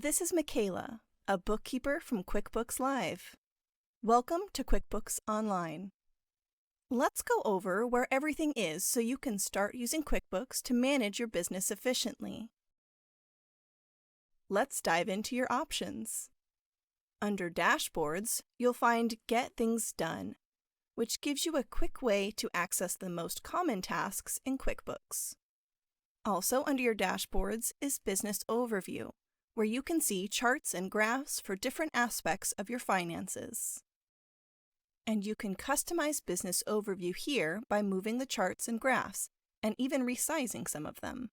This is Michaela, a bookkeeper from QuickBooks Live. Welcome to QuickBooks Online. Let's go over where everything is so you can start using QuickBooks to manage your business efficiently. Let's dive into your options. Under Dashboards, you'll find Get Things Done, which gives you a quick way to access the most common tasks in QuickBooks. Also under your dashboards is Business Overview, where you can see charts and graphs for different aspects of your finances. And you can customize Business Overview here by moving the charts and graphs, and even resizing some of them.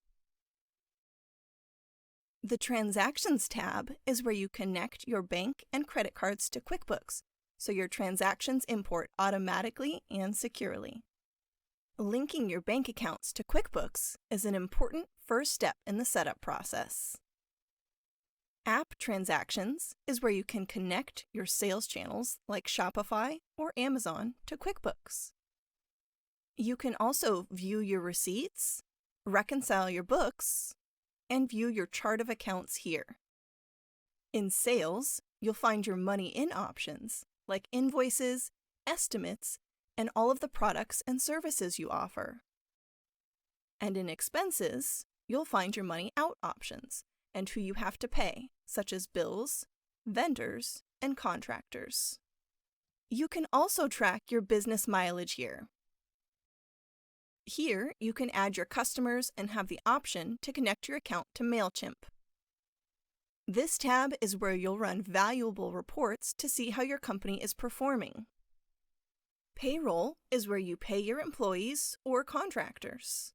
The Transactions tab is where you connect your bank and credit cards to QuickBooks, so your transactions import automatically and securely. Linking your bank accounts to QuickBooks is an important first step in the setup process. App Transactions is where you can connect your sales channels like Shopify or Amazon to QuickBooks. You can also view your receipts, reconcile your books, and view your chart of accounts here. In Sales, you'll find your money in options like invoices, estimates, and all of the products and services you offer. And in Expenses, you'll find your money out options and who you have to pay, such as bills, vendors, and contractors. You can also track your business mileage here. Here, you can add your customers and have the option to connect your account to MailChimp. This tab is where you'll run valuable reports to see how your company is performing. Payroll is where you pay your employees or contractors.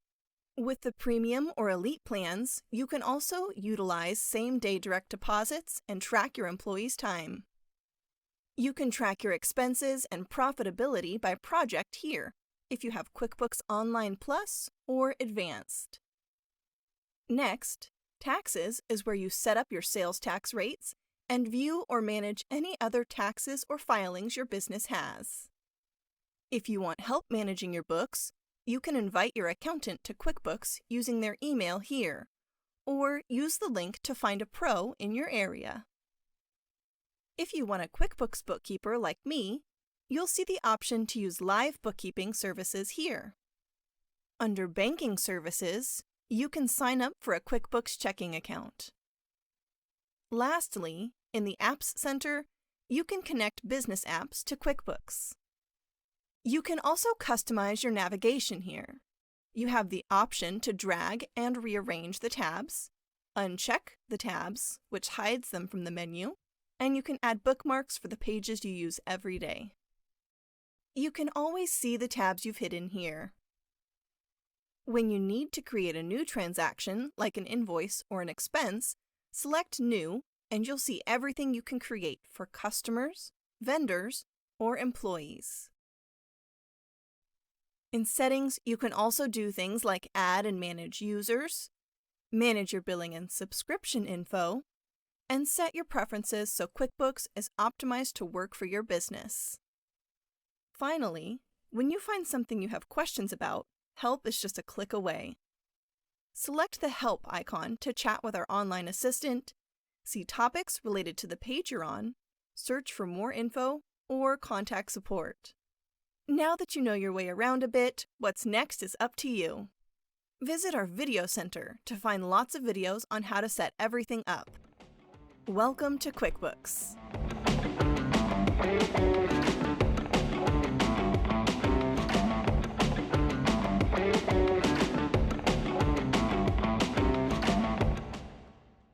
With the Premium or Elite plans, you can also utilize same-day direct deposits and track your employees' time. You can track your expenses and profitability by project here, if you have QuickBooks Online Plus or Advanced. Next, Taxes is where you set up your sales tax rates and view or manage any other taxes or filings your business has. If you want help managing your books, you can invite your accountant to QuickBooks using their email here, or use the link to find a pro in your area. If you want a QuickBooks bookkeeper like me, you'll see the option to use live bookkeeping services here. Under Banking Services, you can sign up for a QuickBooks checking account. Lastly, in the Apps Center, you can connect business apps to QuickBooks. You can also customize your navigation here. You have the option to drag and rearrange the tabs, uncheck the tabs, which hides them from the menu, and you can add bookmarks for the pages you use every day. You can always see the tabs you've hidden here. When you need to create a new transaction, like an invoice or an expense, select New, and you'll see everything you can create for customers, vendors, or employees. In Settings, you can also do things like add and manage users, manage your billing and subscription info, and set your preferences so QuickBooks is optimized to work for your business. Finally, when you find something you have questions about, help is just a click away. Select the Help icon to chat with our online assistant, see topics related to the page you're on, search for more info, or contact support. Now that you know your way around a bit, what's next is up to you. Visit our Video Center to find lots of videos on how to set everything up. Welcome to QuickBooks.